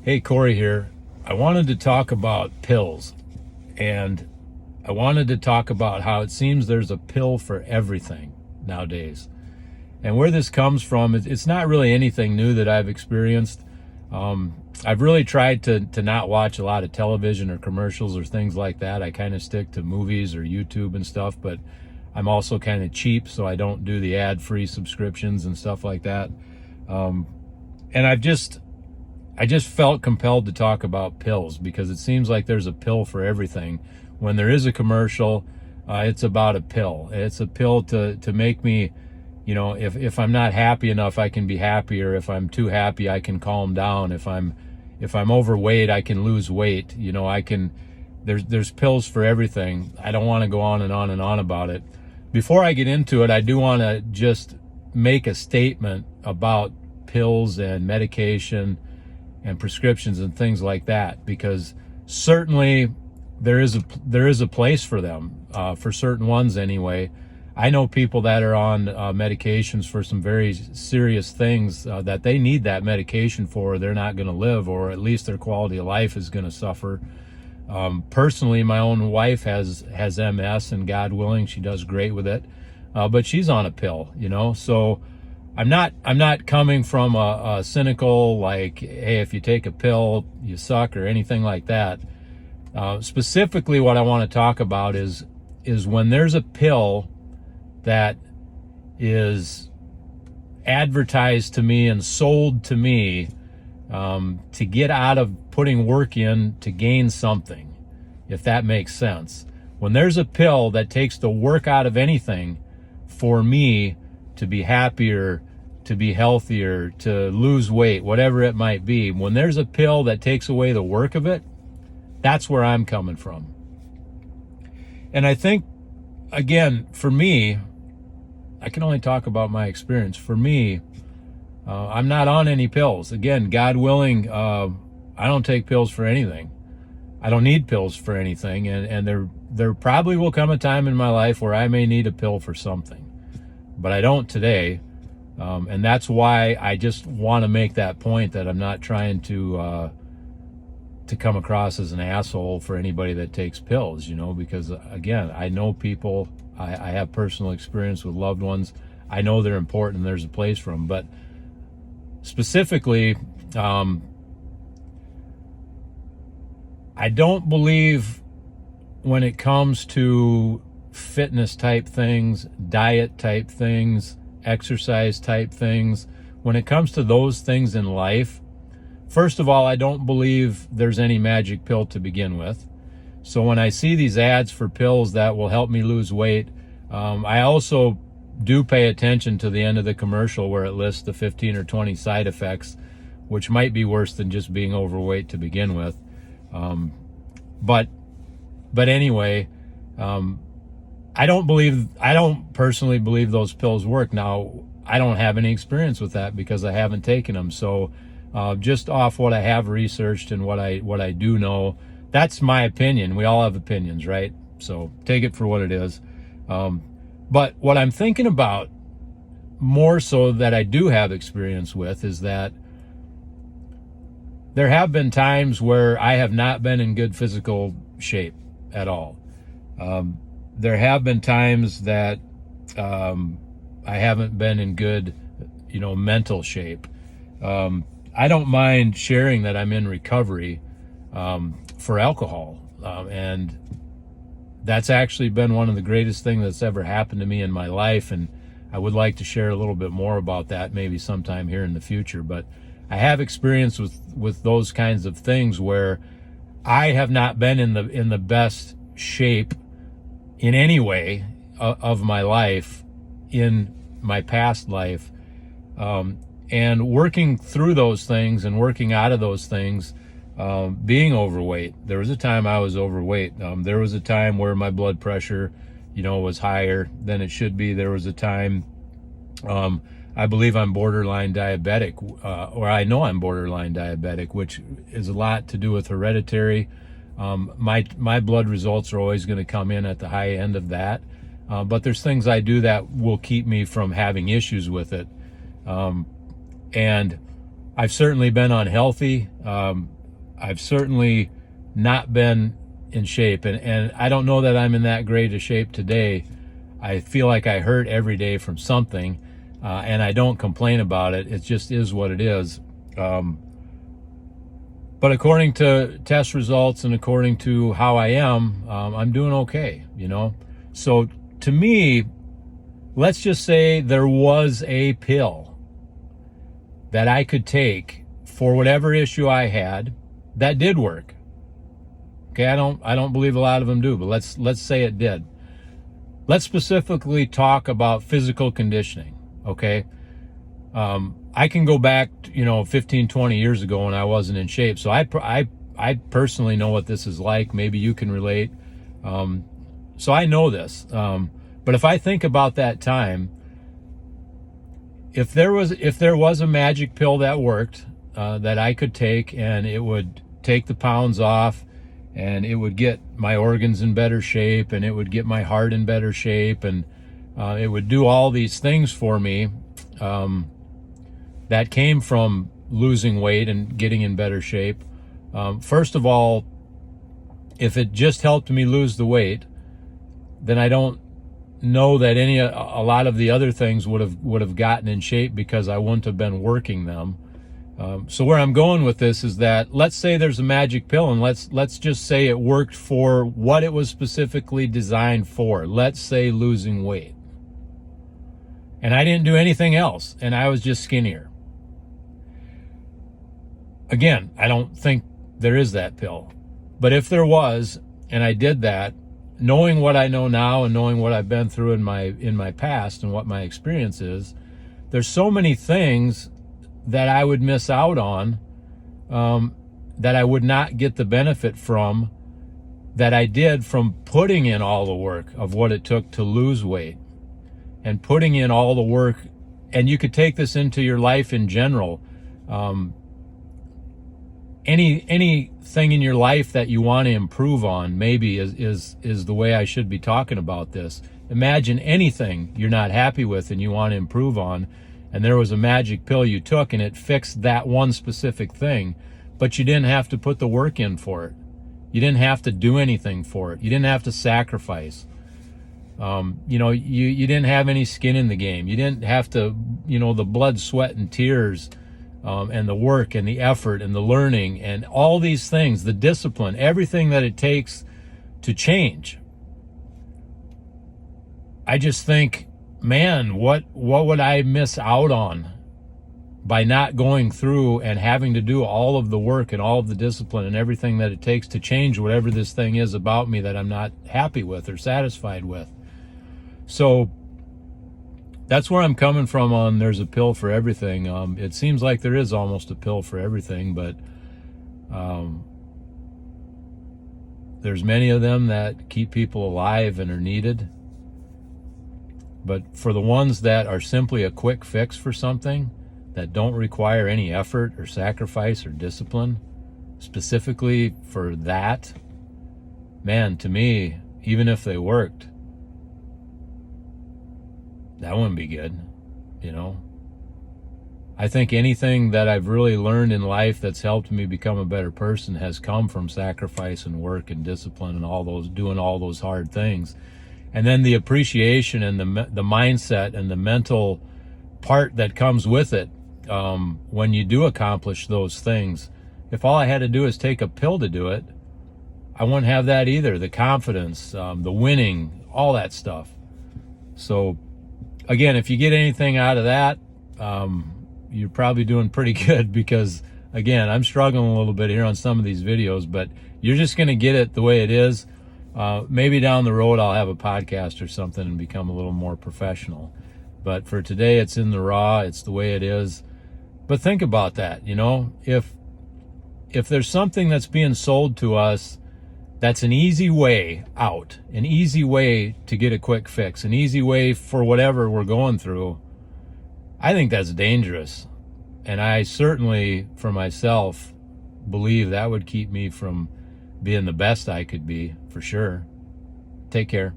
Hey, Corey here. I wanted to talk about pills, and I wanted to talk about how it seems there's a pill for everything nowadays. And where this comes from, it's not really anything new that I've experienced. I've really tried to not watch a lot of television or commercials or things like that. I kind of stick to movies or YouTube and stuff, but I'm also kind of cheap, so I don't do the ad-free subscriptions and stuff like that. And I just felt compelled to talk about pills because it seems like there's a pill for everything. When there is a commercial, it's about a pill. It's a pill to make me, if I'm not happy enough, I can be happier. If I'm too happy, I can calm down. If I'm overweight, I can lose weight. There's pills for everything. I don't want to go on and on and on about it. Before I get into it, I do want to just make a statement about pills and medication and prescriptions and things like that, because certainly there is a place for them, for certain ones anyway. I know people that are on medications for some very serious things that they need that medication for, or they're not going to live, or at least their quality of life is going to suffer. Personally, my own wife has MS, and God willing, she does great with it, but she's on a pill, so I'm not coming from a cynical, like, hey, if you take a pill, you suck, or anything like that. Specifically, what I want to talk about is when there's a pill that is advertised to me and sold to me to get out of putting work in to gain something, if that makes sense. When there's a pill that takes the work out of anything for me to be happier, to be healthier, to lose weight, whatever it might be, when there's a pill that takes away the work of it, that's where I'm coming from. And I think, again, for me, I can only talk about my experience. For me, I'm not on any pills. Again, God willing, I don't take pills for anything. I don't need pills for anything. And there probably will come a time in my life where I may need a pill for something. But I don't today. And that's why I just want to make that point, that I'm not trying to come across as an asshole for anybody that takes pills, because, again, I know people, I have personal experience with loved ones. I know they're important and there's a place for them. But specifically, I don't believe, when it comes to fitness type things, diet type things, exercise type things, when it comes to those things in life, first of all, I don't believe there's any magic pill to begin with. So when I see these ads for pills that will help me lose weight, I also do pay attention to the end of the commercial where it lists the 15 or 20 side effects, which might be worse than just being overweight to begin with. But anyway, I don't personally believe those pills work. Now, I don't have any experience with that because I haven't taken them. So just off what I have researched and what I do know, that's my opinion. We all have opinions, right? So take it for what it is. But what I'm thinking about more so that I do have experience with is that there have been times where I have not been in good physical shape at all. There have been times that I haven't been in good, mental shape. I don't mind sharing that I'm in recovery for alcohol. And that's actually been one of the greatest things that's ever happened to me in my life. And I would like to share a little bit more about that maybe sometime here in the future. But I have experience with those kinds of things where I have not been in the best shape in any way of my life in my past life. And working through those things and working out of those things, being overweight. There was a time I was overweight. There was a time where my blood pressure, was higher than it should be. There was a time, I believe I'm borderline diabetic, or I know I'm borderline diabetic, which is a lot to do with hereditary. My blood results are always going to come in at the high end of that. But there's things I do that will keep me from having issues with it. And I've certainly been unhealthy. I've certainly not been in shape, and I don't know that I'm in that great a shape today. I feel like I hurt every day from something, and I don't complain about it. It just is what it is. But according to test results and according to how I am, I'm doing okay, you know? So to me, let's just say there was a pill that I could take for whatever issue I had that did work. Okay, I don't believe a lot of them do, but let's say it did. Let's specifically talk about physical conditioning, okay? I can go back, 15, 20 years ago when I wasn't in shape. So I personally know what this is like. Maybe you can relate. So I know this. But if I think about that time, if there was a magic pill that worked, that I could take, and it would take the pounds off, and it would get my organs in better shape, and it would get my heart in better shape, and it would do all these things for me, that came from losing weight and getting in better shape. First of all, if it just helped me lose the weight, then I don't know that a lot of the other things would have gotten in shape, because I wouldn't have been working them. So where I'm going with this is that, let's say there's a magic pill, and let's just say it worked for what it was specifically designed for. Let's say losing weight. And I didn't do anything else, and I was just skinnier. Again, I don't think there is that pill. But if there was, and I did that, knowing what I know now and knowing what I've been through in my past and what my experience is, there's so many things that I would miss out on, that I would not get the benefit from, that I did from putting in all the work of what it took to lose weight, and putting in all the work. And you could take this into your life in general. Anything in your life that you want to improve on, maybe is the way I should be talking about this. Imagine anything you're not happy with and you want to improve on, and there was a magic pill you took and it fixed that one specific thing, but you didn't have to put the work in for it. You didn't have to do anything for it. You didn't have to sacrifice. You didn't have any skin in the game. You didn't have to, the blood, sweat, and tears, and the work and the effort and the learning and all these things, the discipline, everything that it takes to change. I just think, man, what would I miss out on by not going through and having to do all of the work and all of the discipline and everything that it takes to change whatever this thing is about me that I'm not happy with or satisfied with. So that's where I'm coming from on there's a pill for everything. It seems like there is almost a pill for everything, but there's many of them that keep people alive and are needed. But for the ones that are simply a quick fix for something, that don't require any effort or sacrifice or discipline, specifically for that, man, to me, even if they worked, that wouldn't be good, I think anything that I've really learned in life that's helped me become a better person has come from sacrifice and work and discipline and doing all those hard things. And then the appreciation and the mindset and the mental part that comes with it, when you do accomplish those things. If all I had to do is take a pill to do it, I wouldn't have that either. The confidence, the winning, all that stuff. So again, if you get anything out of that, you're probably doing pretty good, because again, I'm struggling a little bit here on some of these videos, but you're just going to get it the way it is. Maybe down the road I'll have a podcast or something and become a little more professional. But for today, it's in the raw. It's the way it is. But think about that, if there's something that's being sold to us that's an easy way out, an easy way to get a quick fix, an easy way for whatever we're going through, I think that's dangerous. And I certainly, for myself, believe that would keep me from being the best I could be, for sure. Take care.